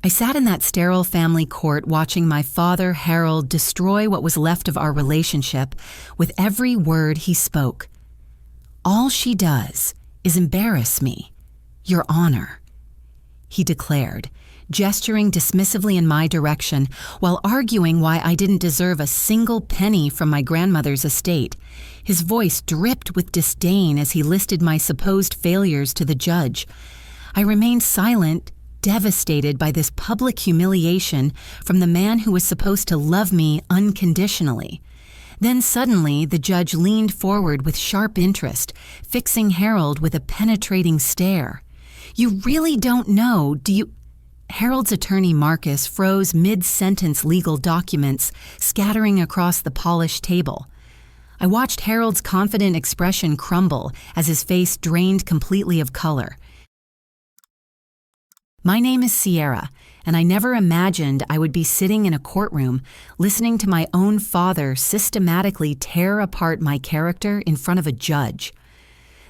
I sat in that sterile family court watching my father, Harold, destroy what was left of our relationship with every word he spoke. "All she does is embarrass me, Your Honor," he declared, gesturing dismissively in my direction while arguing why I didn't deserve a single penny from my grandmother's estate. His voice dripped with disdain as he listed my supposed failures to the judge. I remained silent, devastated by this public humiliation from the man who was supposed to love me unconditionally. Then suddenly, the judge leaned forward with sharp interest, fixing Harold with a penetrating stare. "You really don't know, do you?" Harold's attorney Marcus froze mid-sentence legal documents scattering across the polished table. I watched Harold's confident expression crumble as his face drained completely of color. "My name is Sierra, and I never imagined I would be sitting in a courtroom listening to my own father systematically tear apart my character in front of a judge."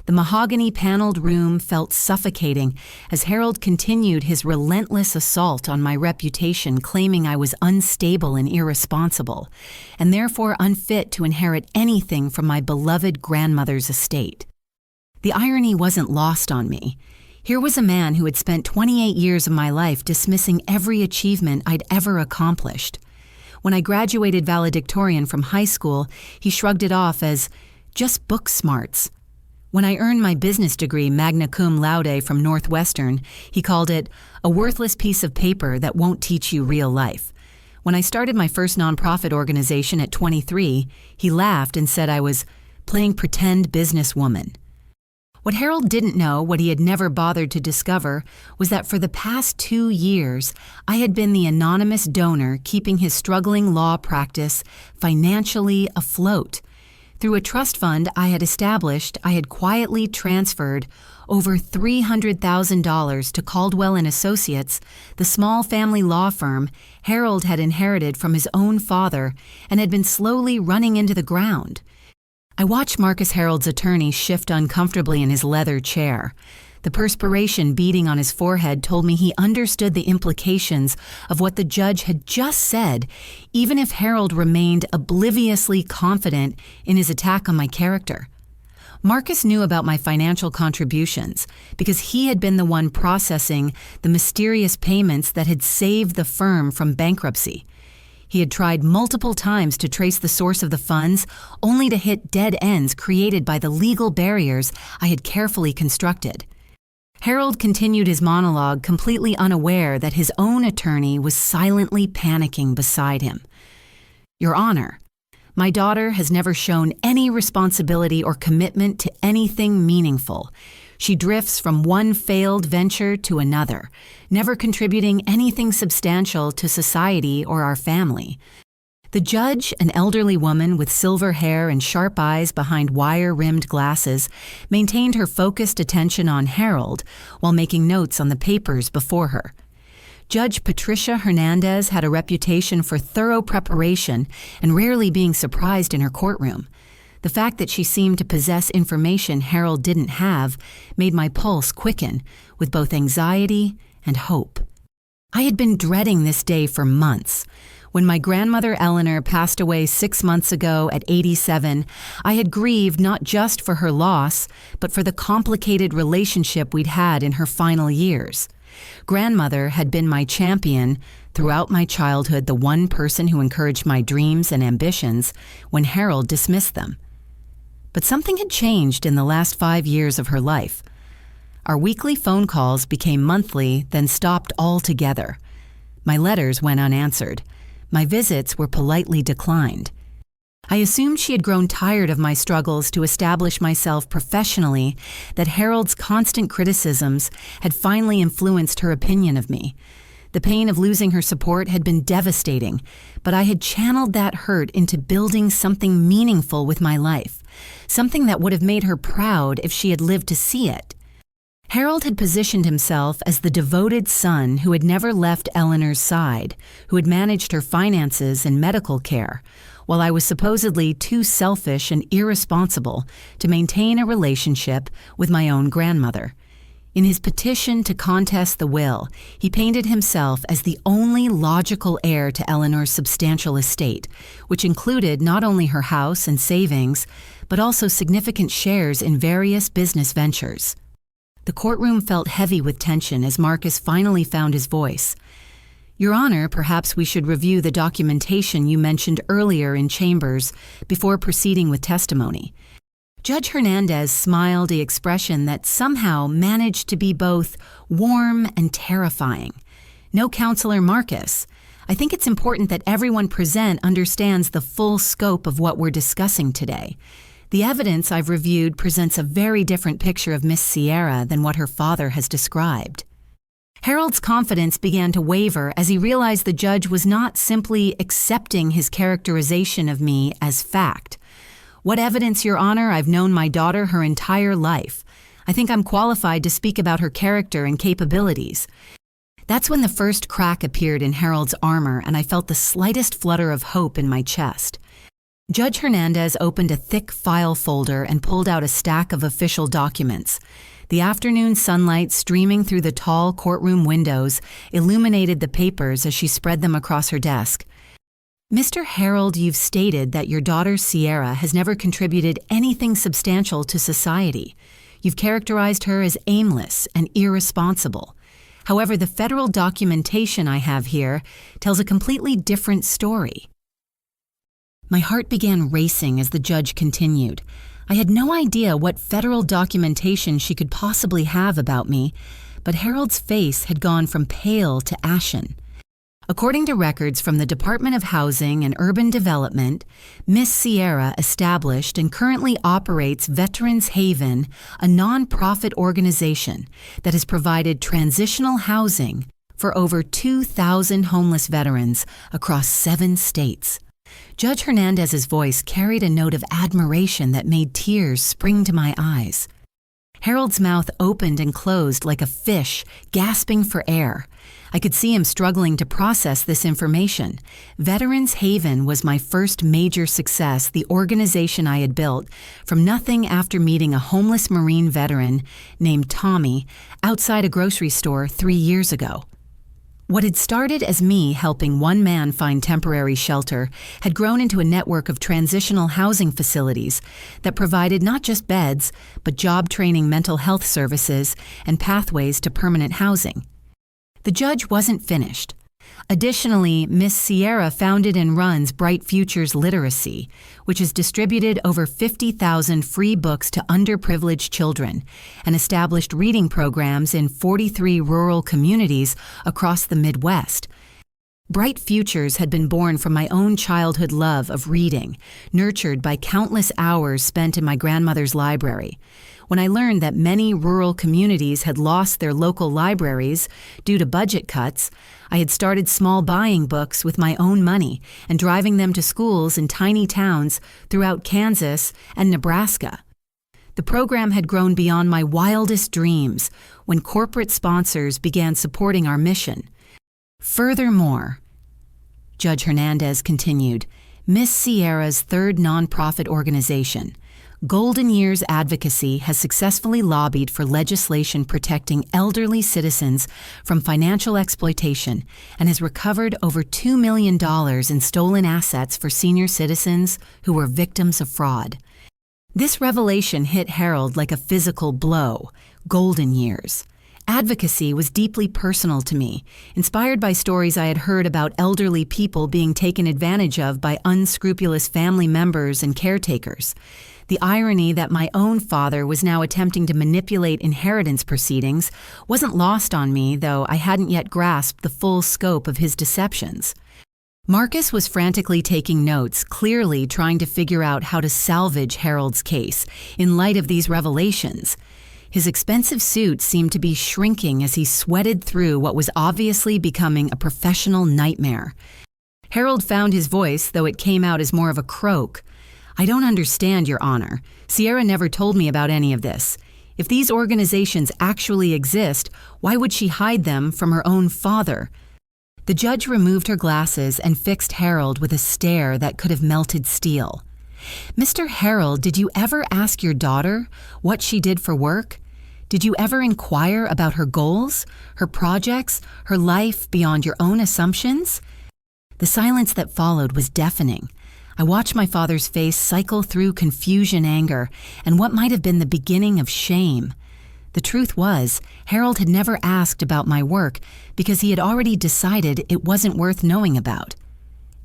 The mahogany-paneled room felt suffocating as Harold continued his relentless assault on my reputation, claiming I was unstable and irresponsible, and therefore unfit to inherit anything from my beloved grandmother's estate. The irony wasn't lost on me. Here was a man who had spent 28 years of my life dismissing every achievement I'd ever accomplished. When I graduated valedictorian from high school, he shrugged it off as just book smarts. When I earned my business degree magna cum laude from Northwestern, he called it a worthless piece of paper that won't teach you real life. When I started my first nonprofit organization at 23, he laughed and said I was playing pretend businesswoman. What Harold didn't know, what he had never bothered to discover, was that for the past 2 years, I had been the anonymous donor keeping his struggling law practice financially afloat. Through a trust fund I had established, I had quietly transferred over $300,000 to Caldwell & Associates, the small family law firm Harold had inherited from his own father and had been slowly running into the ground. I watched Marcus Harold's attorney shift uncomfortably in his leather chair. The perspiration beading on his forehead told me he understood the implications of what the judge had just said, even if Harold remained obliviously confident in his attack on my character. Marcus knew about my financial contributions because he had been the one processing the mysterious payments that had saved the firm from bankruptcy. He had tried multiple times to trace the source of the funds, only to hit dead ends created by the legal barriers I had carefully constructed. Harold continued his monologue, completely unaware that his own attorney was silently panicking beside him. "Your Honor, my daughter has never shown any responsibility or commitment to anything meaningful. She drifts from one failed venture to another, never contributing anything substantial to society or our family." The judge, an elderly woman with silver hair and sharp eyes behind wire-rimmed glasses, maintained her focused attention on Harold while making notes on the papers before her. Judge Patricia Hernandez had a reputation for thorough preparation and rarely being surprised in her courtroom. The fact that she seemed to possess information Harold didn't have made my pulse quicken with both anxiety and hope. I had been dreading this day for months. When my grandmother Eleanor passed away 6 months ago at 87, I had grieved not just for her loss, but for the complicated relationship we'd had in her final years. Grandmother had been my champion throughout my childhood, the one person who encouraged my dreams and ambitions when Harold dismissed them. But something had changed in the last 5 years of her life. Our weekly phone calls became monthly, then stopped altogether. My letters went unanswered. My visits were politely declined. I assumed she had grown tired of my struggles to establish myself professionally, that Harold's constant criticisms had finally influenced her opinion of me. The pain of losing her support had been devastating, but I had channeled that hurt into building something meaningful with my life, something that would have made her proud if she had lived to see it. Harold had positioned himself as the devoted son who had never left Eleanor's side, who had managed her finances and medical care, while I was supposedly too selfish and irresponsible to maintain a relationship with my own grandmother. In his petition to contest the will, he painted himself as the only logical heir to Eleanor's substantial estate, which included not only her house and savings, but also significant shares in various business ventures. The courtroom felt heavy with tension as Marcus finally found his voice. "Your Honor, perhaps we should review the documentation you mentioned earlier in chambers before proceeding with testimony." Judge Hernandez smiled the expression that somehow managed to be both warm and terrifying. "No, Counselor Marcus. I think it's important that everyone present understands the full scope of what we're discussing today. The evidence I've reviewed presents a very different picture of Miss Sierra than what her father has described." Harold's confidence began to waver as he realized the judge was not simply accepting his characterization of me as fact. "What evidence, Your Honor? I've known my daughter her entire life. I think I'm qualified to speak about her character and capabilities." That's when the first crack appeared in Harold's armor, and I felt the slightest flutter of hope in my chest. Judge Hernandez opened a thick file folder and pulled out a stack of official documents. The afternoon sunlight streaming through the tall courtroom windows illuminated the papers as she spread them across her desk. "Mr. Harold, you've stated that your daughter Sierra has never contributed anything substantial to society. You've characterized her as aimless and irresponsible. However, the federal documentation I have here tells a completely different story." My heart began racing as the judge continued. I had no idea what federal documentation she could possibly have about me, but Harold's face had gone from pale to ashen. According to records from the Department of Housing and Urban Development, Miss Sierra established and currently operates Veterans Haven, a nonprofit organization that has provided transitional housing for over 2,000 homeless veterans across 7 states. Judge Hernandez's voice carried a note of admiration that made tears spring to my eyes. Harold's mouth opened and closed like a fish, gasping for air. I could see him struggling to process this information. Veterans Haven was my first major success, the organization I had built from nothing after meeting a homeless Marine veteran named Tommy outside a grocery store 3 years ago. What had started as me helping one man find temporary shelter had grown into a network of transitional housing facilities that provided not just beds, but job training, mental health services, and pathways to permanent housing. The judge wasn't finished. Additionally, Miss Sierra founded and runs Bright Futures Literacy, which has distributed over 50,000 free books to underprivileged children and established reading programs in 43 rural communities across the Midwest. Bright Futures had been born from my own childhood love of reading, nurtured by countless hours spent in my grandmother's library. When I learned that many rural communities had lost their local libraries due to budget cuts, I had started small buying books with my own money and driving them to schools in tiny towns throughout Kansas and Nebraska. The program had grown beyond my wildest dreams when corporate sponsors began supporting our mission. Furthermore, Judge Hernandez continued, Miss Sierra's third nonprofit organization, Golden Years Advocacy, has successfully lobbied for legislation protecting elderly citizens from financial exploitation and has recovered over $2 million in stolen assets for senior citizens who were victims of fraud. This revelation hit Harold like a physical blow. Golden Years. Advocacy was deeply personal to me, inspired by stories I had heard about elderly people being taken advantage of by unscrupulous family members and caretakers. The irony that my own father was now attempting to manipulate inheritance proceedings wasn't lost on me, though I hadn't yet grasped the full scope of his deceptions. Marcus was frantically taking notes, clearly trying to figure out how to salvage Harold's case in light of these revelations. His expensive suit seemed to be shrinking as he sweated through what was obviously becoming a professional nightmare. Harold found his voice, though it came out as more of a croak. "I don't understand, Your Honor. Sierra never told me about any of this. If these organizations actually exist, why would she hide them from her own father?" The judge removed her glasses and fixed Harold with a stare that could have melted steel. "Mr. Harold, did you ever ask your daughter what she did for work? Did you ever inquire about her goals, her projects, her life beyond your own assumptions? The silence that followed was deafening. I watched my father's face cycle through confusion, anger, and what might have been the beginning of shame. The truth was, Harold had never asked about my work because he had already decided it wasn't worth knowing about.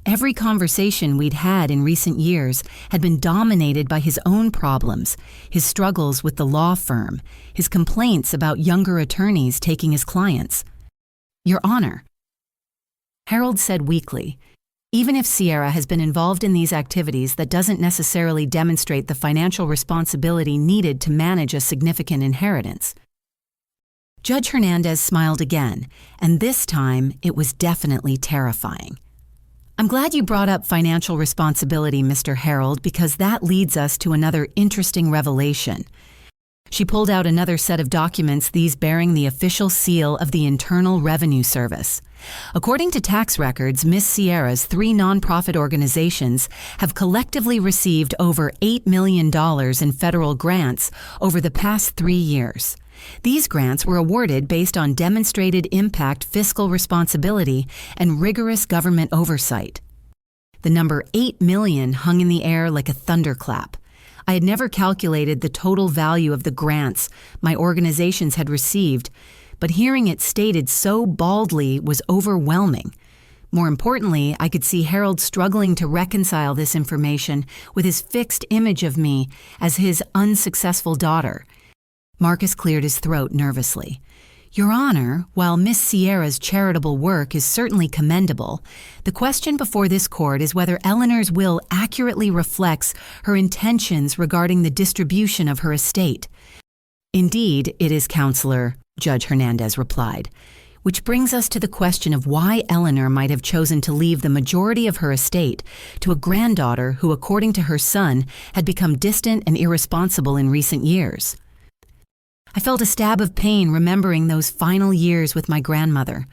Every conversation we'd had in recent years had been dominated by his own problems, his struggles with the law firm, his complaints about younger attorneys taking his clients. Your Honor, Harold said weakly, even if Sierra has been involved in these activities, that doesn't necessarily demonstrate the financial responsibility needed to manage a significant inheritance. Judge Hernandez smiled again, and this time it was definitely terrifying. I'm glad you brought up financial responsibility, Mr. Harold, because that leads us to another interesting revelation. She pulled out another set of documents, these bearing the official seal of the Internal Revenue Service. According to tax records, Miss Sierra's 3 nonprofit organizations have collectively received over $8 million in federal grants over the past 3 years. These grants were awarded based on demonstrated impact fiscal responsibility and rigorous government oversight. The number 8 million hung in the air like a thunderclap. I had never calculated the total value of the grants my organizations had received, but hearing it stated so baldly was overwhelming. More importantly, I could see Harold struggling to reconcile this information with his fixed image of me as his unsuccessful daughter. Marcus cleared his throat nervously. Your Honor, while Miss Sierra's charitable work is certainly commendable, the question before this court is whether Eleanor's will accurately reflects her intentions regarding the distribution of her estate. Indeed, it is, Counselor, Judge Hernandez replied, which brings us to the question of why Eleanor might have chosen to leave the majority of her estate to a granddaughter who, according to her son, had become distant and irresponsible in recent years. I felt a stab of pain remembering those final years with my grandmother.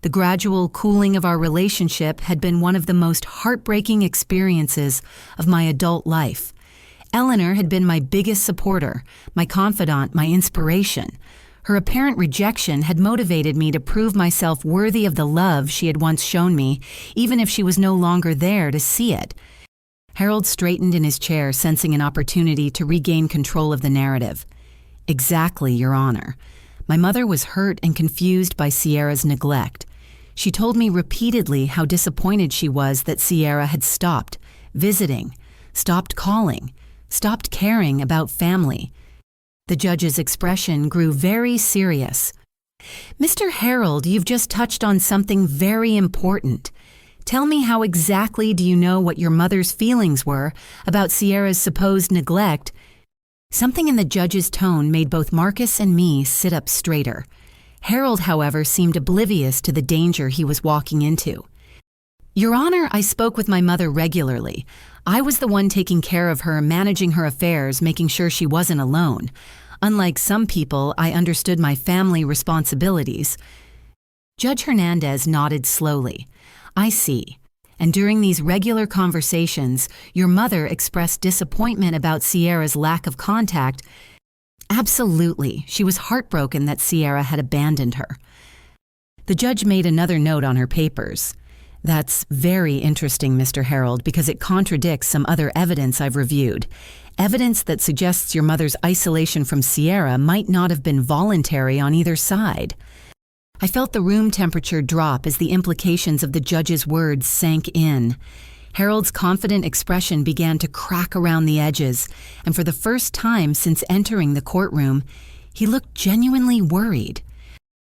The gradual cooling of our relationship had been one of the most heartbreaking experiences of my adult life. Eleanor had been my biggest supporter, my confidant, my inspiration. Her apparent rejection had motivated me to prove myself worthy of the love she had once shown me, even if she was no longer there to see it. Harold straightened in his chair, sensing an opportunity to regain control of the narrative. Exactly, Your Honor. My mother was hurt and confused by Sierra's neglect. She told me repeatedly how disappointed she was that Sierra had stopped visiting, stopped calling, stopped caring about family. The judge's expression grew very serious. Mr. Harold, you've just touched on something very important. Tell me, how exactly do you know what your mother's feelings were about Sierra's supposed neglect? Something in the judge's tone made both Marcus and me sit up straighter. Harold, however, seemed oblivious to the danger he was walking into. Your Honor, I spoke with my mother regularly. I was the one taking care of her, managing her affairs, making sure she wasn't alone. Unlike some people, I understood my family responsibilities. Judge Hernandez nodded slowly. I see. And during these regular conversations, your mother expressed disappointment about Sierra's lack of contact. Absolutely, she was heartbroken that Sierra had abandoned her. The judge made another note on her papers. That's very interesting, Mr. Harold, because it contradicts some other evidence I've reviewed. Evidence that suggests your mother's isolation from Sierra might not have been voluntary on either side. I felt the room temperature drop as the implications of the judge's words sank in. Harold's confident expression began to crack around the edges, and for the first time since entering the courtroom, he looked genuinely worried.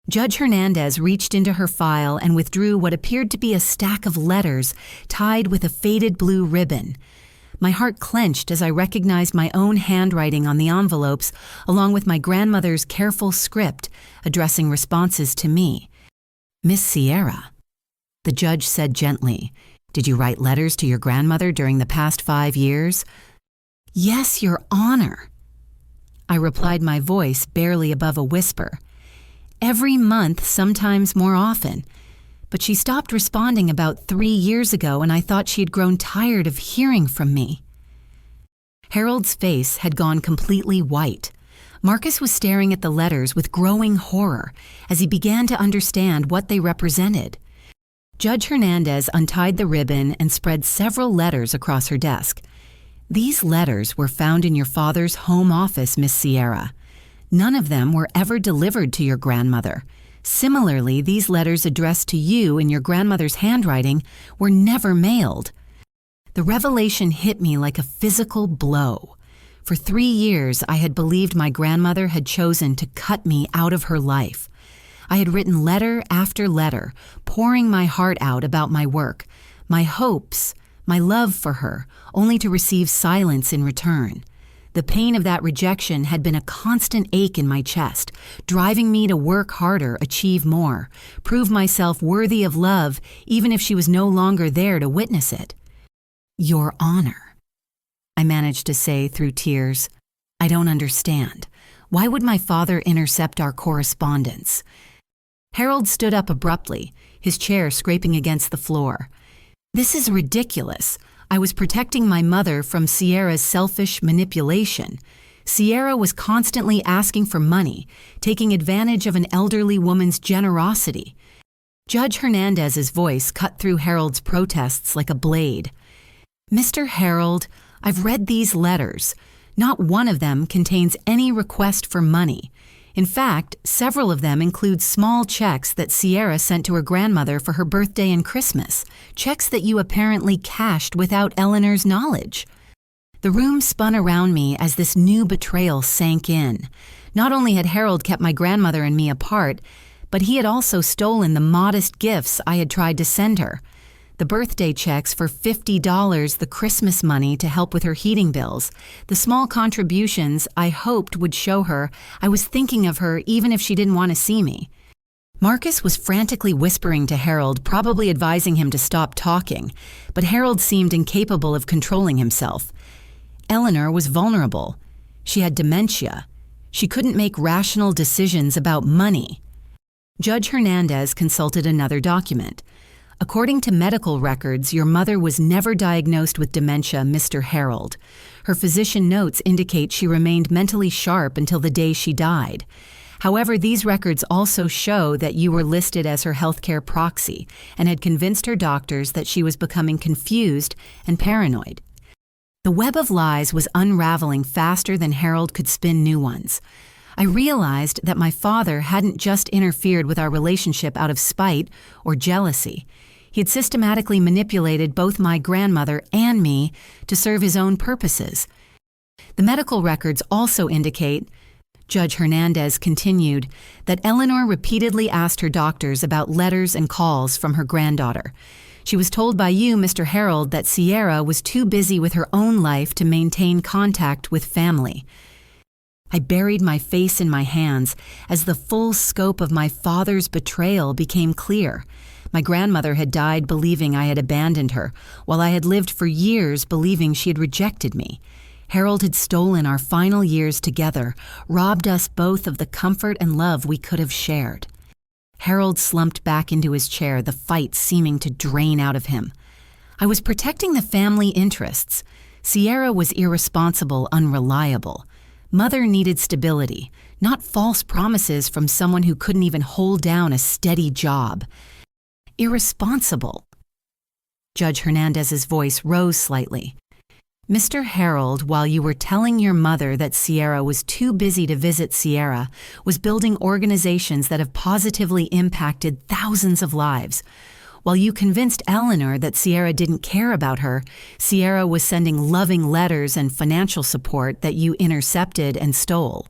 Judge Hernandez reached into her file and withdrew what appeared to be a stack of letters tied with a faded blue ribbon. My heart clenched as I recognized my own handwriting on the envelopes, along with my grandmother's careful script addressing responses to me. Miss Sierra, the judge said gently, did you write letters to your grandmother during the past 5 years? Yes, Your Honor. I replied, my voice barely above a whisper. Every month, sometimes more often. But she stopped responding about 3 years ago, and I thought she had grown tired of hearing from me. Harold's face had gone completely white. Marcus was staring at the letters with growing horror as he began to understand what they represented. Judge Hernandez untied the ribbon and spread several letters across her desk. These letters were found in your father's home office, Miss Sierra. None of them were ever delivered to your grandmother. Similarly, these letters addressed to you in your grandmother's handwriting were never mailed. The revelation hit me like a physical blow. For 3 years, I had believed my grandmother had chosen to cut me out of her life. I had written letter after letter, pouring my heart out about my work, my hopes, my love for her, only to receive silence in return. The pain of that rejection had been a constant ache in my chest, driving me to work harder, achieve more, prove myself worthy of love, even if she was no longer there to witness it. Your Honor, I managed to say through tears. I don't understand. Why would my father intercept our correspondence? Harold stood up abruptly, his chair scraping against the floor. This is ridiculous. I was protecting my mother from Sierra's selfish manipulation. Sierra was constantly asking for money, taking advantage of an elderly woman's generosity. Judge Hernandez's voice cut through Harold's protests like a blade. Mr. Harold, I've read these letters. Not one of them contains any request for money. In fact, several of them include small checks that Sierra sent to her grandmother for her birthday and Christmas, checks that you apparently cashed without Eleanor's knowledge. The room spun around me as this new betrayal sank in. Not only had Harold kept my grandmother and me apart, but he had also stolen the modest gifts I had tried to send her. The birthday checks for $50, the Christmas money to help with her heating bills, the small contributions I hoped would show her I was thinking of her even if she didn't want to see me. Marcus was frantically whispering to Harold, probably advising him to stop talking, but Harold seemed incapable of controlling himself. Eleanor was vulnerable. She had dementia. She couldn't make rational decisions about money. Judge Hernandez consulted another document. According to medical records, your mother was never diagnosed with dementia, Mr. Harold. Her physician notes indicate she remained mentally sharp until the day she died. However, these records also show that you were listed as her healthcare proxy and had convinced her doctors that she was becoming confused and paranoid. The web of lies was unraveling faster than Harold could spin new ones. I realized that my father hadn't just interfered with our relationship out of spite or jealousy. He had systematically manipulated both my grandmother and me to serve his own purposes. The medical records also indicate, Judge Hernandez continued, that Eleanor repeatedly asked her doctors about letters and calls from her granddaughter. She was told by you, Mr. Harold, that Sierra was too busy with her own life to maintain contact with family. I buried my face in my hands as the full scope of my father's betrayal became clear. My grandmother had died believing I had abandoned her, while I had lived for years believing she had rejected me. Harold had stolen our final years together, robbed us both of the comfort and love we could have shared. Harold slumped back into his chair, the fight seeming to drain out of him. I was protecting the family interests. Sierra was irresponsible, unreliable. Mother needed stability, not false promises from someone who couldn't even hold down a steady job. Irresponsible. Judge Hernandez's voice rose slightly. Mr. Harold, while you were telling your mother that Sierra was too busy to visit Sierra, was building organizations that have positively impacted thousands of lives. While you convinced Eleanor that Sierra didn't care about her, Sierra was sending loving letters and financial support that you intercepted and stole.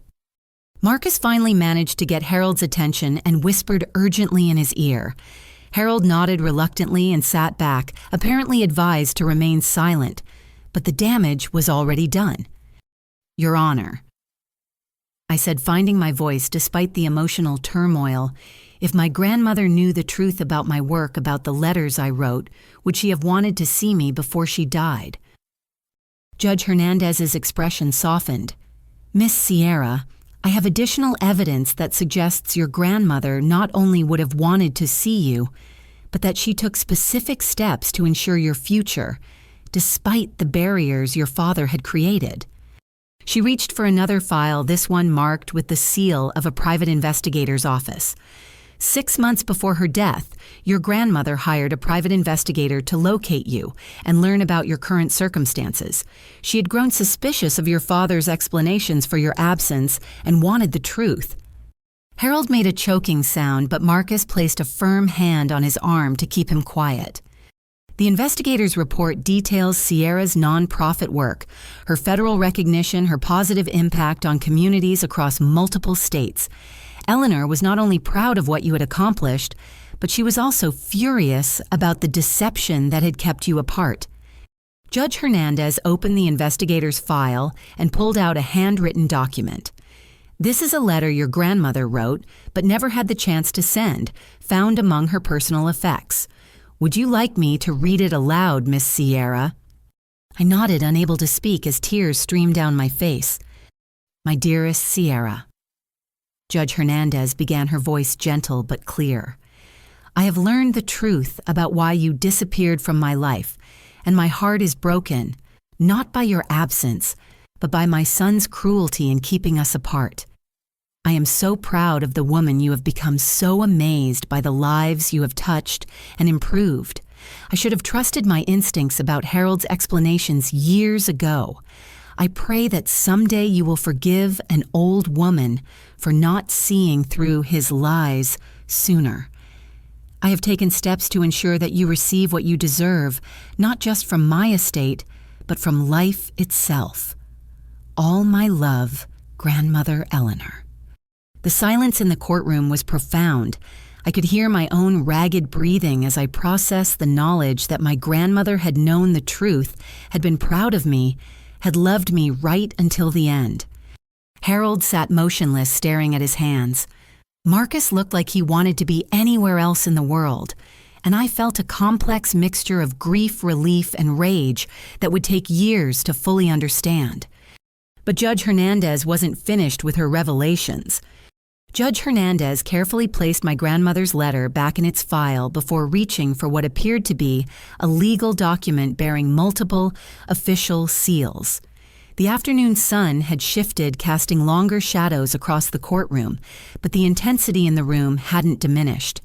Marcus finally managed to get Harold's attention and whispered urgently in his ear. Harold nodded reluctantly and sat back, apparently advised to remain silent. But the damage was already done. Your Honor, I said, finding my voice despite the emotional turmoil. If my grandmother knew the truth about my work, about the letters I wrote, would she have wanted to see me before she died? Judge Hernandez's expression softened. Miss Sierra, I have additional evidence that suggests your grandmother not only would have wanted to see you, but that she took specific steps to ensure your future, despite the barriers your father had created. She reached for another file, this one marked with the seal of a private investigator's office. 6 months before her death, your grandmother hired a private investigator to locate you and learn about your current circumstances. She had grown suspicious of your father's explanations for your absence and wanted the truth. Harold made a choking sound, but Marcus placed a firm hand on his arm to keep him quiet. The investigator's report details Sierra's nonprofit work, her federal recognition, her positive impact on communities across multiple states. Eleanor was not only proud of what you had accomplished, but she was also furious about the deception that had kept you apart. Judge Hernandez opened the investigator's file and pulled out a handwritten document. This is a letter your grandmother wrote, but never had the chance to send, found among her personal effects. Would you like me to read it aloud, Miss Sierra? I nodded, unable to speak as tears streamed down my face. My dearest Sierra. Judge Hernandez began, her voice gentle but clear. I have learned the truth about why you disappeared from my life, and my heart is broken, not by your absence, but by my son's cruelty in keeping us apart. I am so proud of the woman you have become, so amazed by the lives you have touched and improved. I should have trusted my instincts about Harold's explanations years ago. I pray that someday you will forgive an old woman for not seeing through his lies sooner. I have taken steps to ensure that you receive what you deserve, not just from my estate, but from life itself. All my love, Grandmother Eleanor. The silence in the courtroom was profound. I could hear my own ragged breathing as I processed the knowledge that my grandmother had known the truth, had been proud of me, had loved me right until the end. Harold sat motionless, staring at his hands. Marcus looked like he wanted to be anywhere else in the world, and I felt a complex mixture of grief, relief, and rage that would take years to fully understand. But Judge Hernandez wasn't finished with her revelations. Judge Hernandez carefully placed my grandmother's letter back in its file before reaching for what appeared to be a legal document bearing multiple official seals. The afternoon sun had shifted, casting longer shadows across the courtroom, but the intensity in the room hadn't diminished.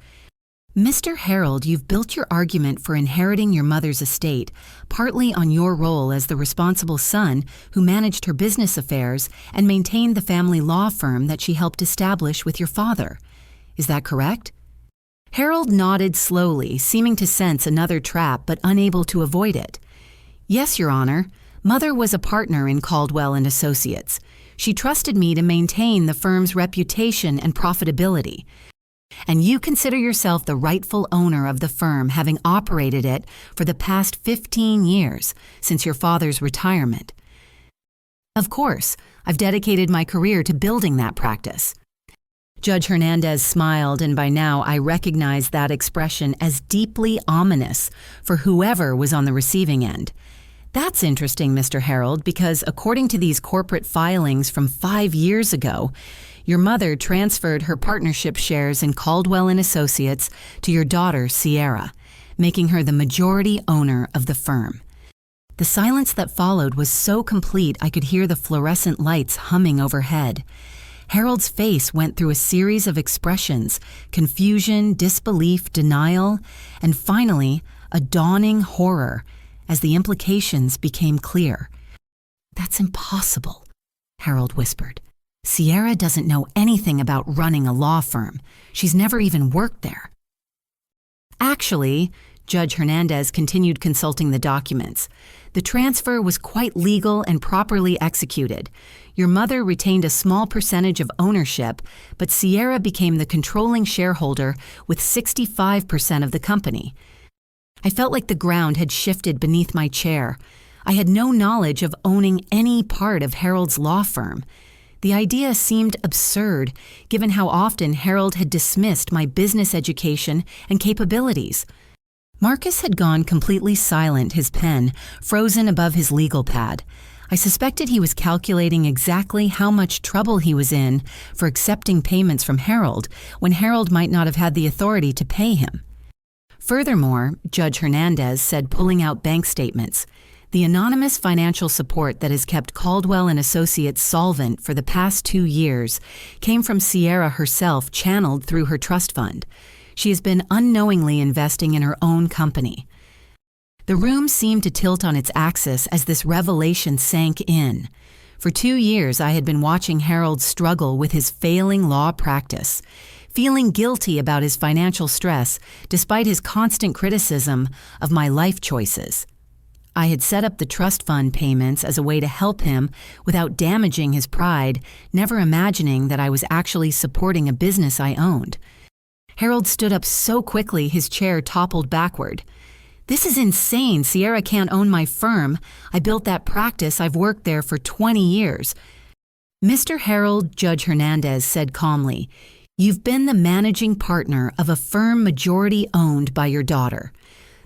Mr. Harold, you've built your argument for inheriting your mother's estate partly on your role as the responsible son who managed her business affairs and maintained the family law firm that she helped establish with your father. Is that correct? Harold nodded slowly, seeming to sense another trap but unable to avoid it. Yes, Your Honor. Mother was a partner in Caldwell and Associates. She trusted me to maintain the firm's reputation and profitability. And you consider yourself the rightful owner of the firm, having operated it for the past 15 years, since your father's retirement. Of course, I've dedicated my career to building that practice. Judge Hernandez smiled, and by now I recognized that expression as deeply ominous for whoever was on the receiving end. That's interesting, Mr. Harold, because according to these corporate filings from 5 years ago, your mother transferred her partnership shares in Caldwell and Associates to your daughter, Sierra, making her the majority owner of the firm. The silence that followed was so complete I could hear the fluorescent lights humming overhead. Harold's face went through a series of expressions: confusion, disbelief, denial, and finally, a dawning horror as the implications became clear. That's impossible, Harold whispered. Sierra doesn't know anything about running a law firm. She's never even worked there. Actually, Judge Hernandez continued consulting the documents. The transfer was quite legal and properly executed. Your mother retained a small percentage of ownership, but Sierra became the controlling shareholder with 65% of the company. I felt like the ground had shifted beneath my chair. I had no knowledge of owning any part of Harold's law firm. The idea seemed absurd, given how often Harold had dismissed my business education and capabilities. Marcus had gone completely silent, his pen frozen above his legal pad. I suspected he was calculating exactly how much trouble he was in for accepting payments from Harold when Harold might not have had the authority to pay him. Furthermore, Judge Hernandez said, pulling out bank statements, The anonymous financial support that has kept Caldwell and Associates solvent for the past 2 years came from Sierra herself, channeled through her trust fund. She has been unknowingly investing in her own company. The room seemed to tilt on its axis as this revelation sank in. For 2 years, I had been watching Harold struggle with his failing law practice, feeling guilty about his financial stress despite his constant criticism of my life choices. I had set up the trust fund payments as a way to help him without damaging his pride, never imagining that I was actually supporting a business I owned. Harold stood up so quickly his chair toppled backward. "This is insane. Sierra can't own my firm. I built that practice. I've worked there for 20 years. Mr. Harold, Judge Hernandez said calmly, "You've been the managing partner of a firm majority owned by your daughter.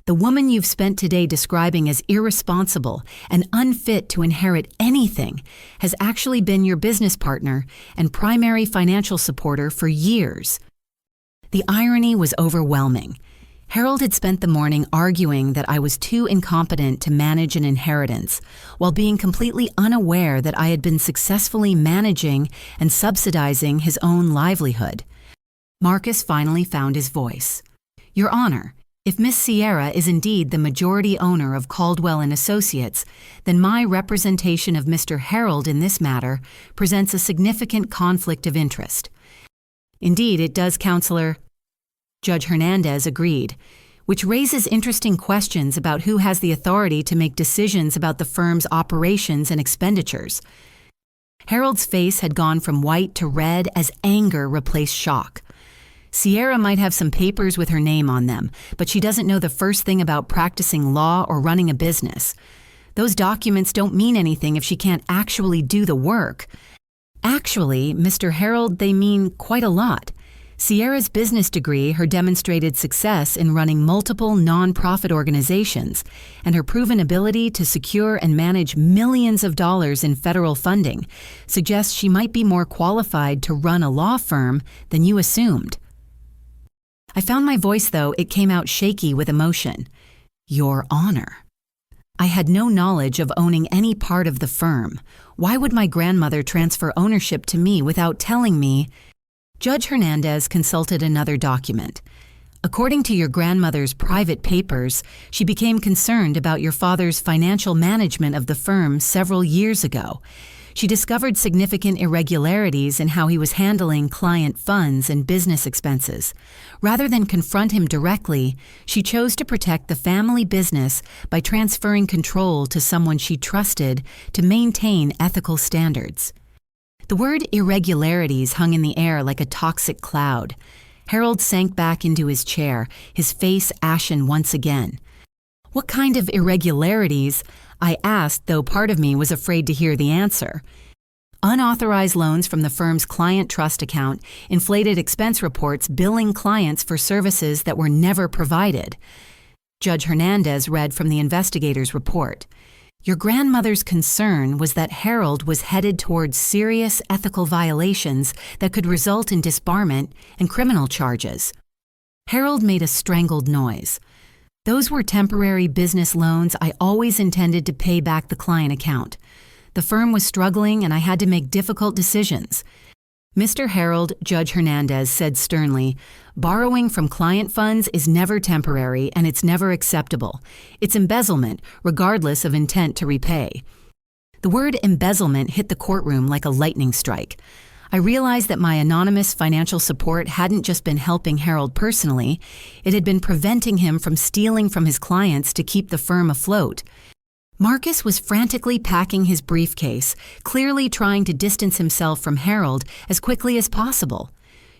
The woman you've spent today describing as irresponsible and unfit to inherit anything has actually been your business partner and primary financial supporter for years." The irony was overwhelming. Harold had spent the morning arguing that I was too incompetent to manage an inheritance, while being completely unaware that I had been successfully managing and subsidizing his own livelihood. Marcus finally found his voice. "Your Honor, if Miss Sierra is indeed the majority owner of Caldwell and Associates, then my representation of Mr. Harold in this matter presents a significant conflict of interest." "Indeed, it does, Counselor." Judge Hernandez agreed, which raises interesting questions about who has the authority to make decisions about the firm's operations and expenditures. Harold's face had gone from white to red as anger replaced shock. "Sierra might have some papers with her name on them, but she doesn't know the first thing about practicing law or running a business. Those documents don't mean anything if she can't actually do the work." "Actually, Mr. Harold, they mean quite a lot. Sierra's business degree, her demonstrated success in running multiple non-profit organizations, and her proven ability to secure and manage millions of dollars in federal funding suggests she might be more qualified to run a law firm than you assumed." I found my voice, though it came out shaky with emotion. "Your Honor." I had no knowledge of owning any part of the firm. Why would my grandmother transfer ownership to me without telling me? Judge Hernandez consulted another document. "According to your grandmother's private papers, she became concerned about your father's financial management of the firm several years ago. She discovered significant irregularities in how he was handling client funds and business expenses. Rather than confront him directly, she chose to protect the family business by transferring control to someone she trusted to maintain ethical standards." The word irregularities hung in the air like a toxic cloud. Harold sank back into his chair, his face ashen once again. "What kind of irregularities?" I asked, though part of me was afraid to hear the answer. "Unauthorized loans from the firm's client trust account, inflated expense reports billing clients for services that were never provided." Judge Hernandez read from the investigator's report. "Your grandmother's concern was that Harold was headed towards serious ethical violations that could result in disbarment and criminal charges." Harold made a strangled noise. "Those were temporary business loans I always intended to pay back the client account. The firm was struggling and I had to make difficult decisions." Mr. Harold, Judge Hernandez said sternly, "Borrowing from client funds is never temporary and it's never acceptable. It's embezzlement, regardless of intent to repay." The word embezzlement hit the courtroom like a lightning strike. I realized that my anonymous financial support hadn't just been helping Harold personally, it had been preventing him from stealing from his clients to keep the firm afloat. Marcus was frantically packing his briefcase, clearly trying to distance himself from Harold as quickly as possible.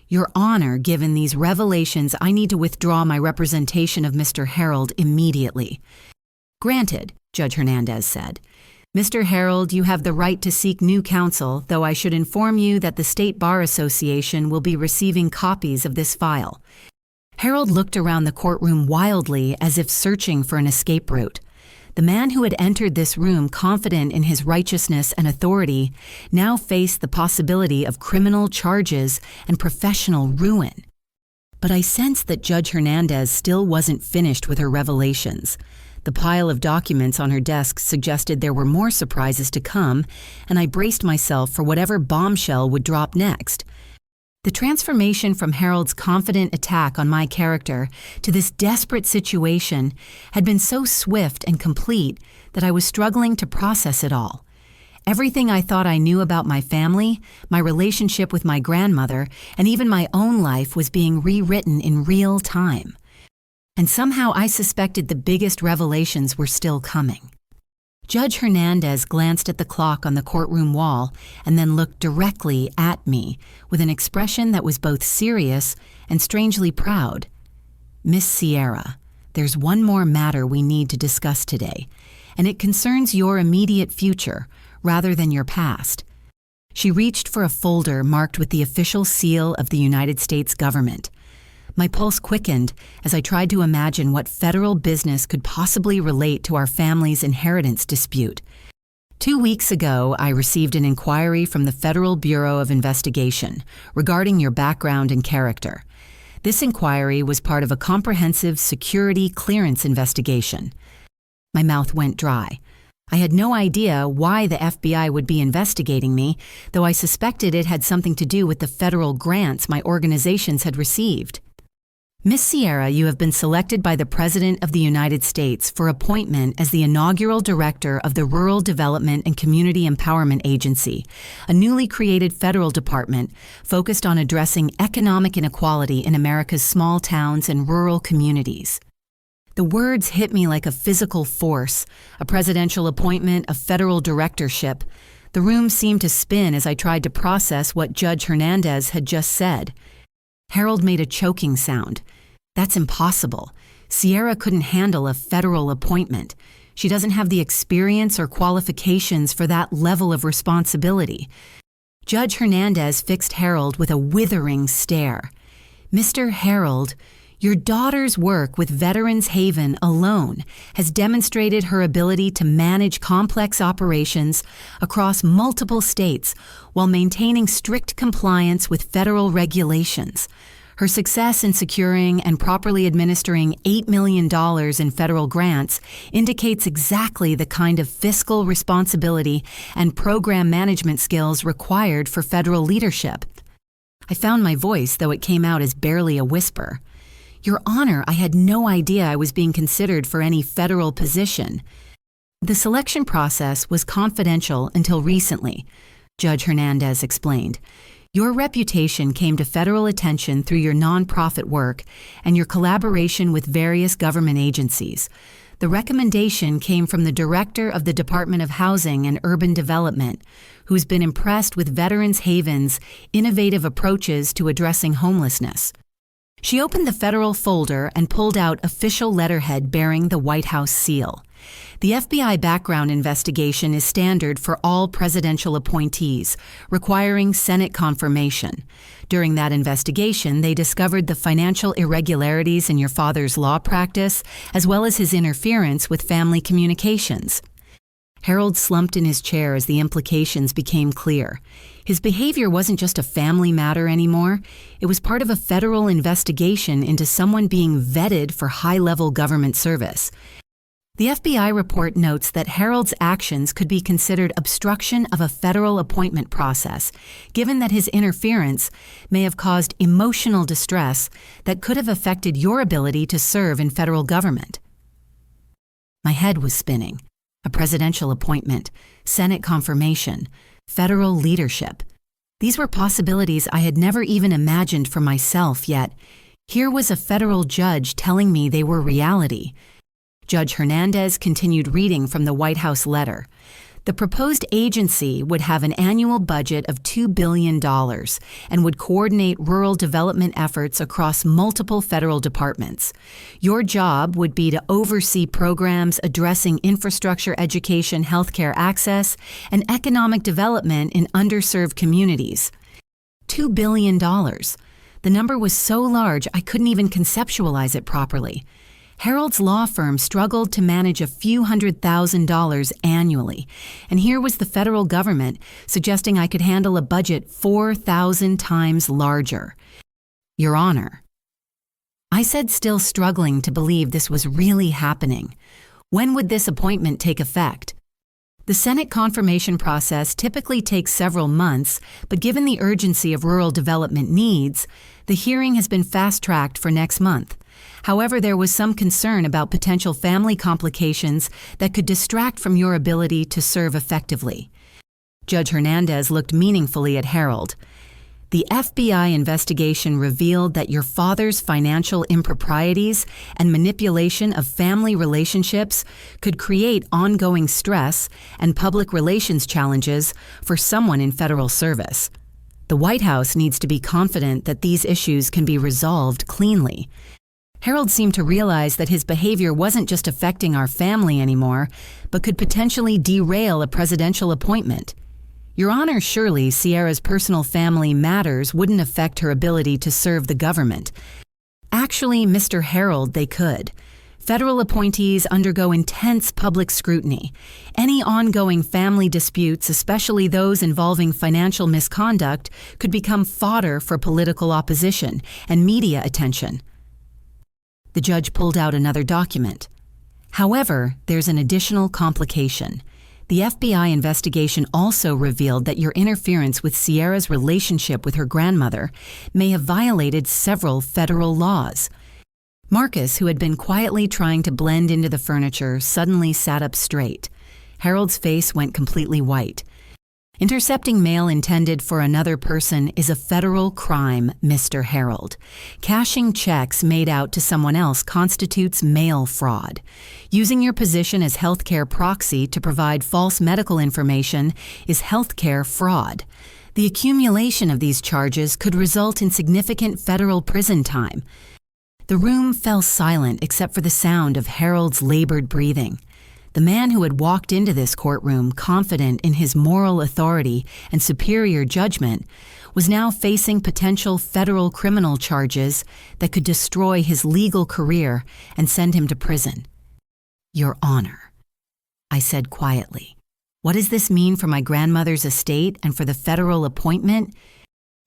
"Your Honor, given these revelations, I need to withdraw my representation of Mr. Harold immediately." "Granted," Judge Hernandez said. "Mr. Harold, you have the right to seek new counsel, though I should inform you that the State Bar Association will be receiving copies of this file." Harold looked around the courtroom wildly as if searching for an escape route. The man who had entered this room confident in his righteousness and authority now faced the possibility of criminal charges and professional ruin. But I sensed that Judge Hernandez still wasn't finished with her revelations. The pile of documents on her desk suggested there were more surprises to come, and I braced myself for whatever bombshell would drop next. The transformation from Harold's confident attack on my character to this desperate situation had been so swift and complete that I was struggling to process it all. Everything I thought I knew about my family, my relationship with my grandmother, and even my own life was being rewritten in real time. And somehow I suspected the biggest revelations were still coming. Judge Hernandez glanced at the clock on the courtroom wall and then looked directly at me with an expression that was both serious and strangely proud. "Miss Sierra, there's one more matter we need to discuss today, and it concerns your immediate future rather than your past." She reached for a folder marked with the official seal of the United States government. My pulse quickened as I tried to imagine what federal business could possibly relate to our family's inheritance dispute. 2 weeks ago, I received an inquiry from the Federal Bureau of Investigation regarding your background and character. This inquiry was part of a comprehensive security clearance investigation. My mouth went dry. I had no idea why the FBI would be investigating me, though I suspected it had something to do with the federal grants my organizations had received. "Miss Sierra, you have been selected by the President of the United States for appointment as the inaugural director of the Rural Development and Community Empowerment Agency, a newly created federal department focused on addressing economic inequality in America's small towns and rural communities." The words hit me like a physical force, a presidential appointment, a federal directorship. The room seemed to spin as I tried to process what Judge Hernandez had just said. Harold made a choking sound. "That's impossible. Sierra couldn't handle a federal appointment. She doesn't have the experience or qualifications for that level of responsibility." Judge Hernandez fixed Harold with a withering stare. "Mr. Harold, your daughter's work with Veterans Haven alone has demonstrated her ability to manage complex operations across multiple states while maintaining strict compliance with federal regulations. Her success in securing and properly administering $8 million in federal grants indicates exactly the kind of fiscal responsibility and program management skills required for federal leadership." I found my voice, though it came out as barely a whisper. "Your Honor, I had no idea I was being considered for any federal position." "The selection process was confidential until recently," Judge Hernandez explained. "Your reputation came to federal attention through your nonprofit work and your collaboration with various government agencies. The recommendation came from the Director of the Department of Housing and Urban Development, who's been impressed with Veterans Haven's innovative approaches to addressing homelessness." She opened the federal folder and pulled out official letterhead bearing the White House seal. The FBI background investigation is standard for all presidential appointees, requiring Senate confirmation. During that investigation, they discovered the financial irregularities in your father's law practice, as well as his interference with family communications. Harold slumped in his chair as the implications became clear. His behavior wasn't just a family matter anymore. It was part of a federal investigation into someone being vetted for high-level government service. The FBI report notes that Harold's actions could be considered obstruction of a federal appointment process, given that his interference may have caused emotional distress that could have affected your ability to serve in federal government. My head was spinning. A presidential appointment, Senate confirmation, federal leadership. These were possibilities I had never even imagined for myself, yet here was a federal judge telling me they were reality. Judge Hernandez continued reading from the White House letter. The proposed agency would have an annual budget of $2 billion and would coordinate rural development efforts across multiple federal departments. Your job would be to oversee programs addressing infrastructure, education, healthcare access, and economic development in underserved communities. $2 billion. The number was so large I couldn't even conceptualize it properly. Harold's law firm struggled to manage a few $100,000 annually, and here was the federal government suggesting I could handle a budget 4,000 times larger. Your Honor. I said, still struggling to believe this was really happening. When would this appointment take effect? The Senate confirmation process typically takes several months, but given the urgency of rural development needs, the hearing has been fast-tracked for next month. However, there was some concern about potential family complications that could distract from your ability to serve effectively. Judge Hernandez looked meaningfully at Harold. The FBI investigation revealed that your father's financial improprieties and manipulation of family relationships could create ongoing stress and public relations challenges for someone in federal service. The White House needs to be confident that these issues can be resolved cleanly. Harold seemed to realize that his behavior wasn't just affecting our family anymore, but could potentially derail a presidential appointment. Your Honor, surely Sierra's personal family matters wouldn't affect her ability to serve the government. Actually, Mr. Harold, they could. Federal appointees undergo intense public scrutiny. Any ongoing family disputes, especially those involving financial misconduct, could become fodder for political opposition and media attention. The judge pulled out another document. However, there's an additional complication. The FBI investigation also revealed that your interference with Sierra's relationship with her grandmother may have violated several federal laws. Marcus, who had been quietly trying to blend into the furniture, suddenly sat up straight. Harold's face went completely white. Intercepting mail intended for another person is a federal crime, Mr. Harold. Cashing checks made out to someone else constitutes mail fraud. Using your position as healthcare proxy to provide false medical information is healthcare fraud. The accumulation of these charges could result in significant federal prison time. The room fell silent except for the sound of Harold's labored breathing. The man who had walked into this courtroom confident in his moral authority and superior judgment was now facing potential federal criminal charges that could destroy his legal career and send him to prison. Your Honor, I said quietly. What does this mean for my grandmother's estate and for the federal appointment?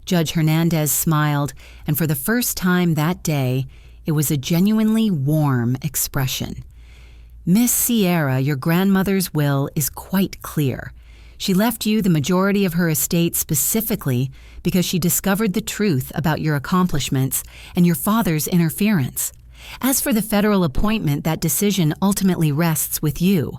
Judge Hernandez smiled, and for the first time that day, it was a genuinely warm expression. Miss Sierra, your grandmother's will is quite clear. She left you the majority of her estate specifically because she discovered the truth about your accomplishments and your father's interference. As for the federal appointment, that decision ultimately rests with you.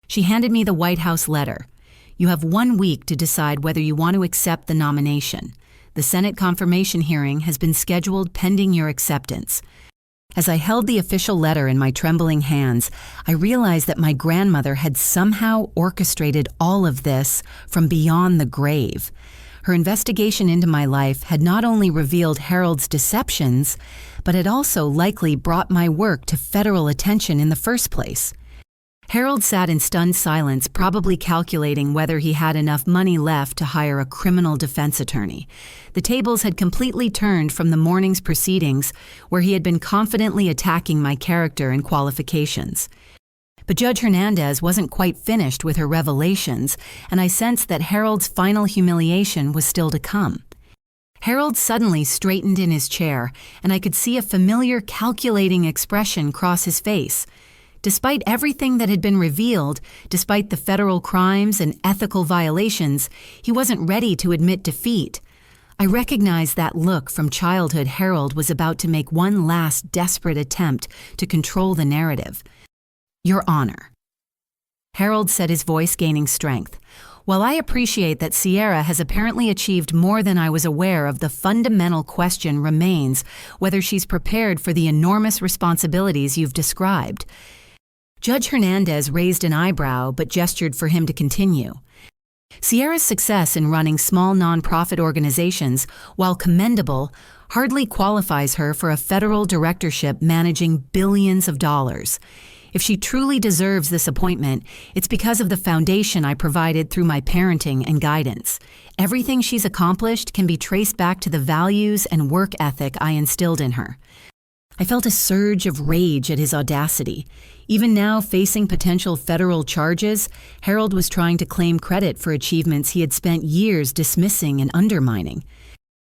She handed me the White House letter. You have 1 week to decide whether you want to accept the nomination. The Senate confirmation hearing has been scheduled pending your acceptance. As I held the official letter in my trembling hands, I realized that my grandmother had somehow orchestrated all of this from beyond the grave. Her investigation into my life had not only revealed Harold's deceptions, but had also likely brought my work to federal attention in the first place. Harold sat in stunned silence, probably calculating whether he had enough money left to hire a criminal defense attorney. The tables had completely turned from the morning's proceedings, where he had been confidently attacking my character and qualifications. But Judge Hernandez wasn't quite finished with her revelations, and I sensed that Harold's final humiliation was still to come. Harold suddenly straightened in his chair, and I could see a familiar calculating expression cross his face. Despite everything that had been revealed, despite the federal crimes and ethical violations, he wasn't ready to admit defeat. I recognized that look from childhood. Harold was about to make one last desperate attempt to control the narrative. Your Honor. Harold said, his voice gaining strength. While I appreciate that Sierra has apparently achieved more than I was aware of, the fundamental question remains whether she's prepared for the enormous responsibilities you've described. Judge Hernandez raised an eyebrow but gestured for him to continue. Sierra's success in running small nonprofit organizations, while commendable, hardly qualifies her for a federal directorship managing billions of dollars. If she truly deserves this appointment, it's because of the foundation I provided through my parenting and guidance. Everything she's accomplished can be traced back to the values and work ethic I instilled in her. I felt a surge of rage at his audacity. Even now, facing potential federal charges, Harold was trying to claim credit for achievements he had spent years dismissing and undermining.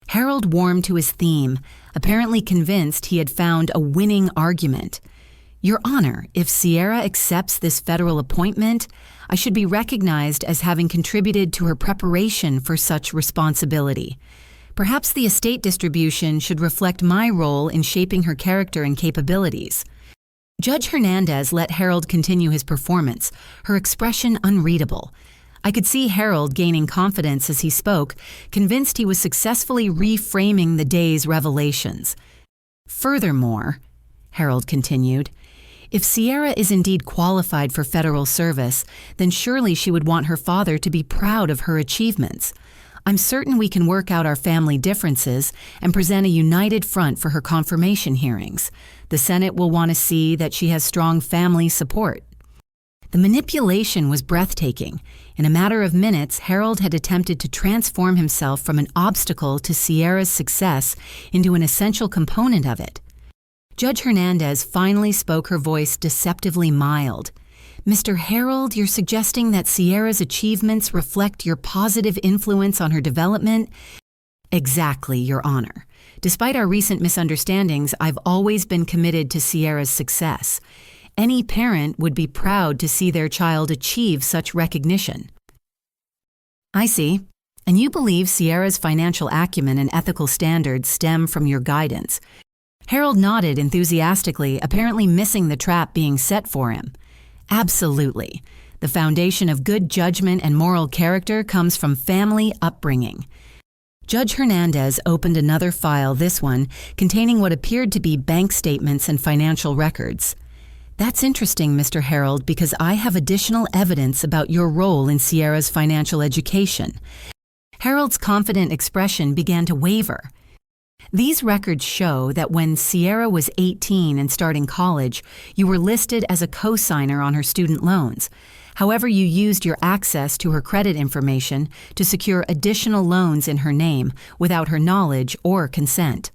Harold warmed to his theme, apparently convinced he had found a winning argument. Your Honor, if Sierra accepts this federal appointment, I should be recognized as having contributed to her preparation for such responsibility. Perhaps the estate distribution should reflect my role in shaping her character and capabilities. Judge Hernandez let Harold continue his performance, her expression unreadable. I could see Harold gaining confidence as he spoke, convinced he was successfully reframing the day's revelations. Furthermore, Harold continued, if Sierra is indeed qualified for federal service, then surely she would want her father to be proud of her achievements. I'm certain we can work out our family differences and present a united front for her confirmation hearings. The Senate will want to see that she has strong family support. The manipulation was breathtaking. In a matter of minutes, Harold had attempted to transform himself from an obstacle to Sierra's success into an essential component of it. Judge Hernandez finally spoke, her voice deceptively mild. Mr. Harold, you're suggesting that Sierra's achievements reflect your positive influence on her development? Exactly, Your Honor. Despite our recent misunderstandings, I've always been committed to Sierra's success. Any parent would be proud to see their child achieve such recognition. I see. And you believe Sierra's financial acumen and ethical standards stem from your guidance. Harold nodded enthusiastically, apparently missing the trap being set for him. Absolutely. The foundation of good judgment and moral character comes from family upbringing. Judge Hernandez opened another file, this one containing what appeared to be bank statements and financial records. That's interesting, Mr. Harold, because I have additional evidence about your role in Sierra's financial education. Harold's confident expression began to waver. These records show that when Sierra was 18 and starting college, you were listed as a co-signer on her student loans. However, you used your access to her credit information to secure additional loans in her name without her knowledge or consent.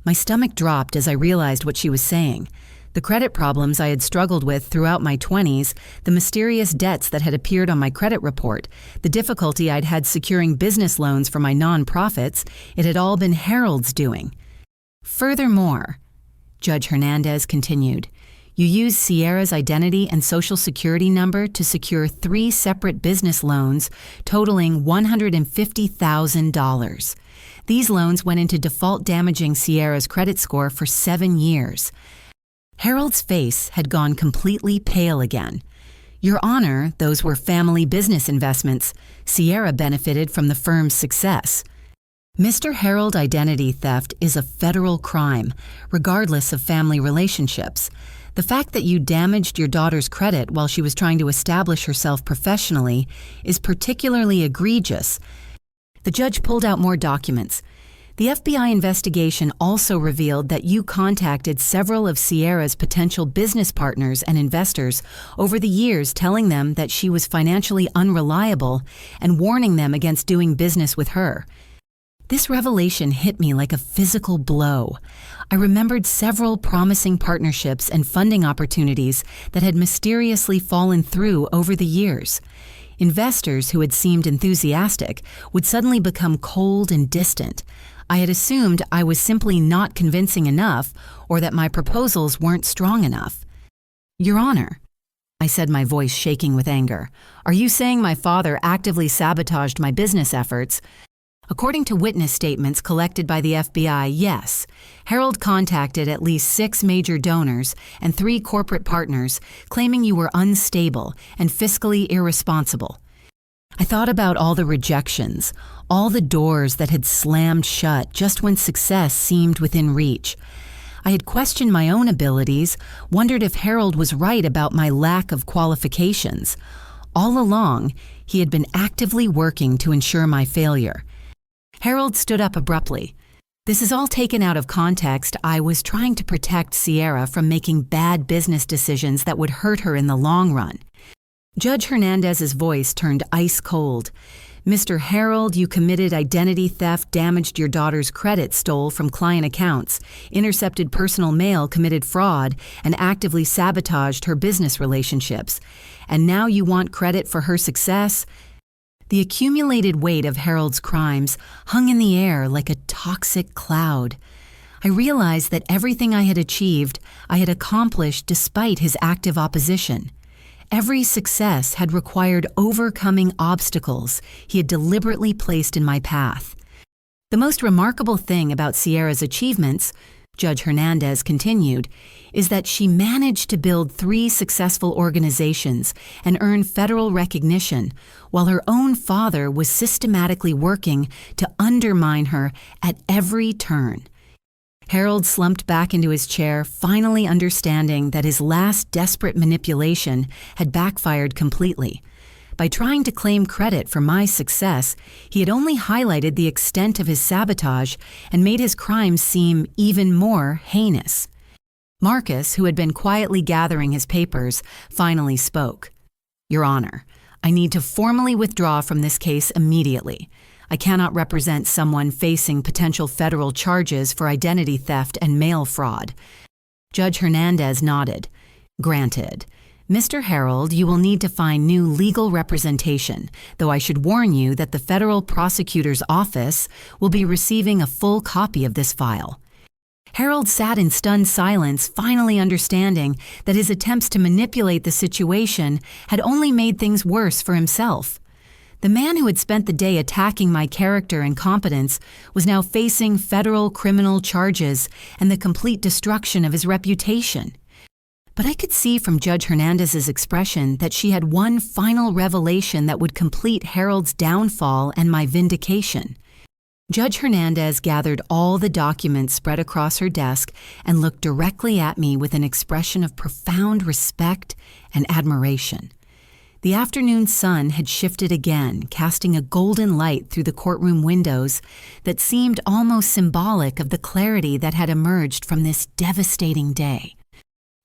My stomach dropped as I realized what she was saying. The credit problems I had struggled with throughout my 20s, the mysterious debts that had appeared on my credit report, the difficulty I'd had securing business loans for my nonprofits, it had all been Harold's doing. Furthermore, Judge Hernandez continued, you used Sierra's identity and social security number to secure 3 separate business loans totaling $150,000. These loans went into default, damaging Sierra's credit score for 7 years. Harold's face had gone completely pale again. Your Honor, those were family business investments. Sierra benefited from the firm's success. Mr. Harold, identity theft is a federal crime, regardless of family relationships. The fact that you damaged your daughter's credit while she was trying to establish herself professionally is particularly egregious. The judge pulled out more documents. The FBI investigation also revealed that you contacted several of Sierra's potential business partners and investors over the years, telling them that she was financially unreliable and warning them against doing business with her. This revelation hit me like a physical blow. I remembered several promising partnerships and funding opportunities that had mysteriously fallen through over the years. Investors who had seemed enthusiastic would suddenly become cold and distant. I had assumed I was simply not convincing enough, or that my proposals weren't strong enough. Your Honor, I said, my voice shaking with anger, are you saying my father actively sabotaged my business efforts? According to witness statements collected by the FBI, yes. Harold contacted at least 6 major donors and 3 corporate partners, claiming you were unstable and fiscally irresponsible. I thought about all the rejections, all the doors that had slammed shut just when success seemed within reach. I had questioned my own abilities, wondered if Harold was right about my lack of qualifications. All along, he had been actively working to ensure my failure. Harold stood up abruptly. This is all taken out of context. I was trying to protect Sierra from making bad business decisions that would hurt her in the long run. Judge Hernandez's voice turned ice cold. Mr. Harold, you committed identity theft, damaged your daughter's credit, stole from client accounts, intercepted personal mail, committed fraud, and actively sabotaged her business relationships. And now you want credit for her success? The accumulated weight of Harold's crimes hung in the air like a toxic cloud. I realized that everything I had achieved, I had accomplished despite his active opposition. Every success had required overcoming obstacles he had deliberately placed in my path. The most remarkable thing about Sierra's achievements, Judge Hernandez continued, is that she managed to build 3 successful organizations and earn federal recognition, while her own father was systematically working to undermine her at every turn. Harold slumped back into his chair, finally understanding that his last desperate manipulation had backfired completely. By trying to claim credit for my success, he had only highlighted the extent of his sabotage and made his crimes seem even more heinous. Marcus, who had been quietly gathering his papers, finally spoke. "Your Honor, I need to formally withdraw from this case immediately. I cannot represent someone facing potential federal charges for identity theft and mail fraud." Judge Hernandez nodded. "Granted. Mr. Harold, you will need to find new legal representation, though I should warn you that the federal prosecutor's office will be receiving a full copy of this file." Harold sat in stunned silence, finally understanding that his attempts to manipulate the situation had only made things worse for himself. The man who had spent the day attacking my character and competence was now facing federal criminal charges and the complete destruction of his reputation. But I could see from Judge Hernandez's expression that she had one final revelation that would complete Harold's downfall and my vindication. Judge Hernandez gathered all the documents spread across her desk and looked directly at me with an expression of profound respect and admiration. The afternoon sun had shifted again, casting a golden light through the courtroom windows that seemed almost symbolic of the clarity that had emerged from this devastating day.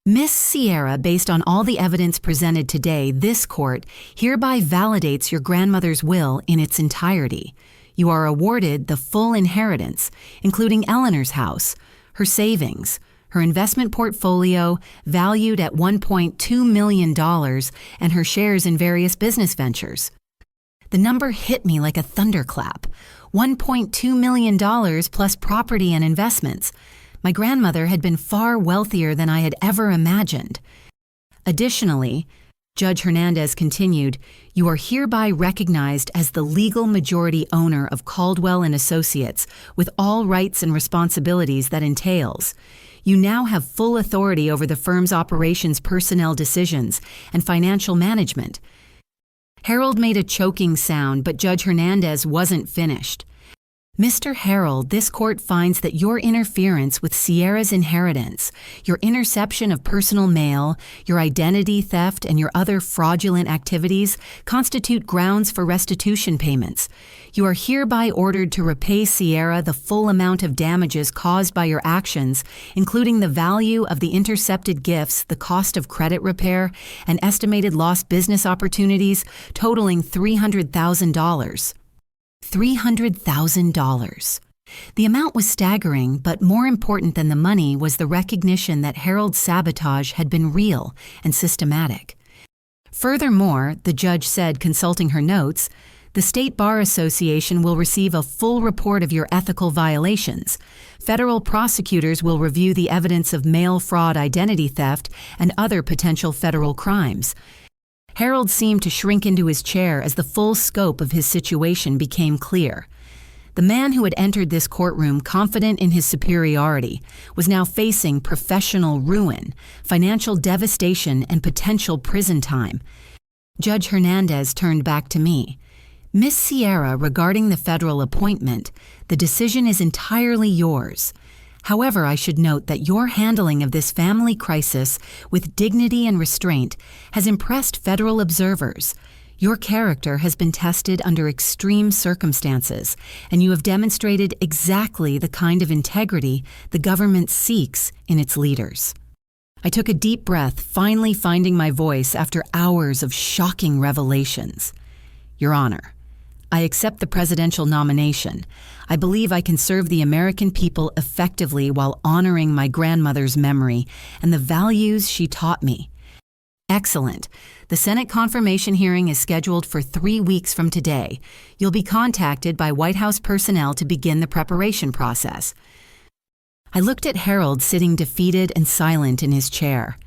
"Miss Sierra, based on all the evidence presented today, this court hereby validates your grandmother's will in its entirety. You are awarded the full inheritance, including Eleanor's house, her savings, her investment portfolio valued at $1.2 million, and her shares in various business ventures." The number hit me like a thunderclap. $1.2 million plus property and investments. My grandmother had been far wealthier than I had ever imagined. Additionally, Judge Hernandez continued, "You are hereby recognized as the legal majority owner of Caldwell and Associates, with all rights and responsibilities that entails. You now have full authority over the firm's operations, personnel decisions, and financial management." Harold made a choking sound, but Judge Hernandez wasn't finished. "Mr. Harold, this court finds that your interference with Sierra's inheritance, your interception of personal mail, your identity theft, and your other fraudulent activities constitute grounds for restitution payments. You are hereby ordered to repay Sierra the full amount of damages caused by your actions, including the value of the intercepted gifts, the cost of credit repair, and estimated lost business opportunities totaling $300,000. $300,000. The amount was staggering, but more important than the money was the recognition that Harold's sabotage had been real and systematic. Furthermore, the judge said, consulting her notes, "The State Bar Association will receive a full report of your ethical violations. Federal prosecutors will review the evidence of mail fraud, identity theft, and other potential federal crimes." Harold seemed to shrink into his chair as the full scope of his situation became clear. The man who had entered this courtroom confident in his superiority was now facing professional ruin, financial devastation, and potential prison time. Judge Hernandez turned back to me. "Miss Sierra, regarding the federal appointment, the decision is entirely yours. However, I should note that your handling of this family crisis with dignity and restraint has impressed federal observers. Your character has been tested under extreme circumstances, and you have demonstrated exactly the kind of integrity the government seeks in its leaders." I took a deep breath, finally finding my voice after hours of shocking revelations. "Your Honor, I accept the presidential nomination. I believe I can serve the American people effectively while honoring my grandmother's memory and the values she taught me." "Excellent. The Senate confirmation hearing is scheduled for 3 weeks from today. You'll be contacted by White House personnel to begin the preparation process." I looked at Harold sitting defeated and silent in his chair.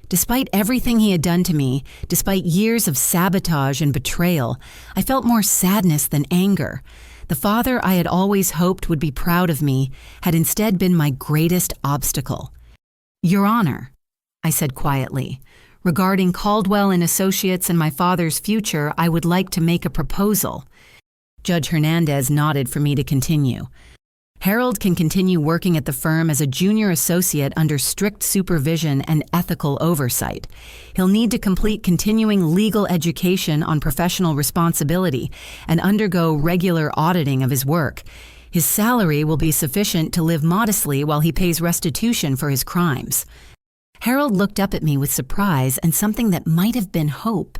Despite everything he had done to me, despite years of sabotage and betrayal, I felt more sadness than anger. The father I had always hoped would be proud of me had instead been my greatest obstacle. "Your Honor," I said quietly, "regarding Caldwell and Associates and my father's future, I would like to make a proposal." Judge Hernandez nodded for me to continue. "Harold can continue working at the firm as a junior associate under strict supervision and ethical oversight. He'll need to complete continuing legal education on professional responsibility and undergo regular auditing of his work. His salary will be sufficient to live modestly while he pays restitution for his crimes." Harold looked up at me with surprise and something that might have been hope.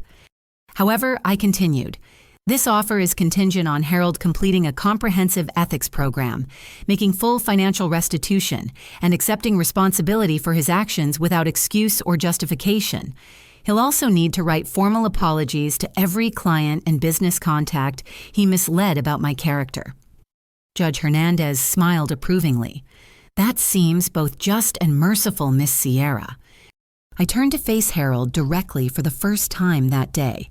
However, I continued. "This offer is contingent on Harold completing a comprehensive ethics program, making full financial restitution, and accepting responsibility for his actions without excuse or justification. He'll also need to write formal apologies to every client and business contact he misled about my character." Judge Hernandez smiled approvingly. "That seems both just and merciful, Miss Sierra." I turned to face Harold directly for the first time that day.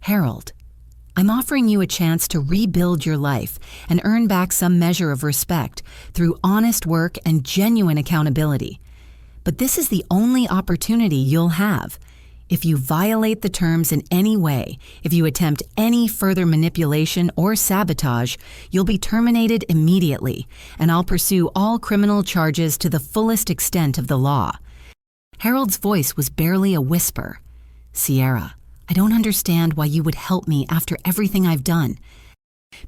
"Harold, I'm offering you a chance to rebuild your life and earn back some measure of respect through honest work and genuine accountability. But this is the only opportunity you'll have. If you violate the terms in any way, if you attempt any further manipulation or sabotage, you'll be terminated immediately, and I'll pursue all criminal charges to the fullest extent of the law." Harold's voice was barely a whisper. "Sierra, I don't understand why you would help me after everything I've done."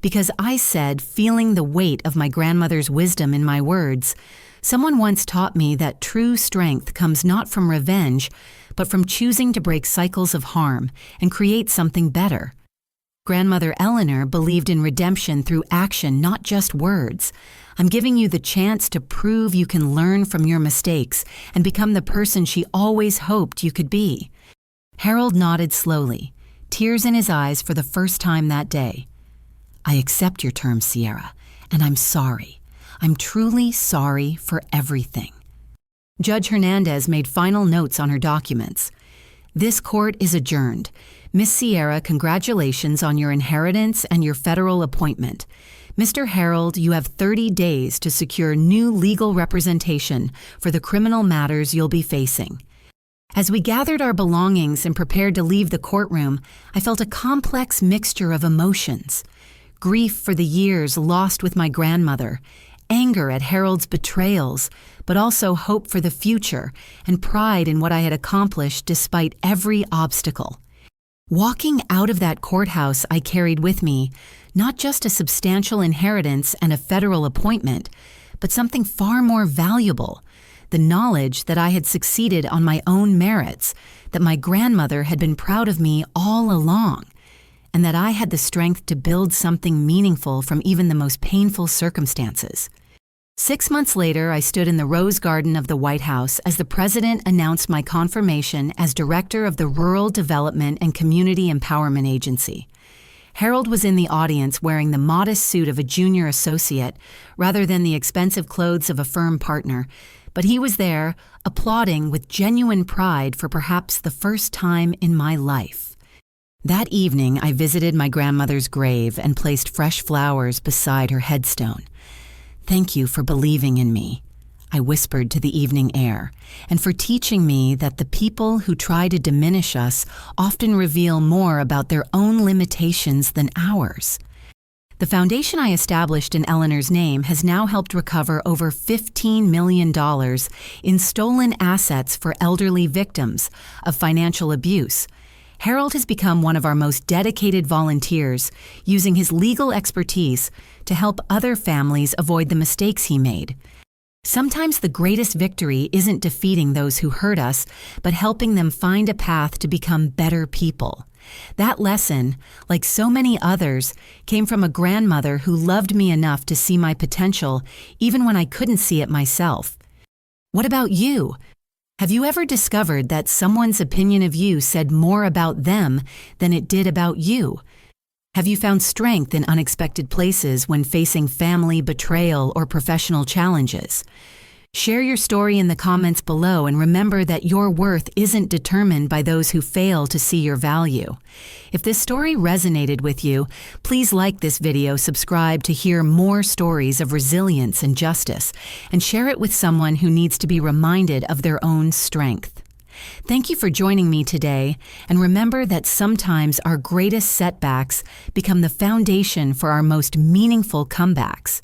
Because I said, feeling the weight of my grandmother's wisdom in my words, "Someone once taught me that true strength comes not from revenge, but from choosing to break cycles of harm and create something better." Grandmother Eleanor believed in redemption through action, not just words. I'm giving you the chance to prove you can learn from your mistakes and become the person she always hoped you could be. Harold nodded slowly, tears in his eyes for the first time that day. "I accept your terms, Sierra, and I'm sorry. I'm truly sorry for everything." Judge Hernandez made final notes on her documents. "This court is adjourned. Miss Sierra, congratulations on your inheritance and your federal appointment. Mr. Harold, you have 30 days to secure new legal representation for the criminal matters you'll be facing." As we gathered our belongings and prepared to leave the courtroom, I felt a complex mixture of emotions. Grief for the years lost with my grandmother, anger at Harold's betrayals, but also hope for the future and pride in what I had accomplished despite every obstacle. Walking out of that courthouse, I carried with me not just a substantial inheritance and a federal appointment, but something far more valuable: the knowledge that I had succeeded on my own merits, that my grandmother had been proud of me all along, and that I had the strength to build something meaningful from even the most painful circumstances. 6 months later, I stood in the Rose Garden of the White House as the President announced my confirmation as Director of the Rural Development and Community Empowerment Agency. Harold was in the audience wearing the modest suit of a junior associate rather than the expensive clothes of a firm partner, but he was there, applauding with genuine pride for perhaps the first time in my life. That evening, I visited my grandmother's grave and placed fresh flowers beside her headstone. "Thank you for believing in me," I whispered to the evening air, "and for teaching me that the people who try to diminish us often reveal more about their own limitations than ours." The foundation I established in Eleanor's name has now helped recover over $15 million in stolen assets for elderly victims of financial abuse. Harold has become one of our most dedicated volunteers, using his legal expertise to help other families avoid the mistakes he made. Sometimes the greatest victory isn't defeating those who hurt us, but helping them find a path to become better people. That lesson, like so many others, came from a grandmother who loved me enough to see my potential, even when I couldn't see it myself. What about you? Have you ever discovered that someone's opinion of you said more about them than it did about you? Have you found strength in unexpected places when facing family betrayal or professional challenges? Share your story in the comments below and remember that your worth isn't determined by those who fail to see your value. If this story resonated with you, please like this video, subscribe to hear more stories of resilience and justice, and share it with someone who needs to be reminded of their own strength. Thank you for joining me today, and remember that sometimes our greatest setbacks become the foundation for our most meaningful comebacks.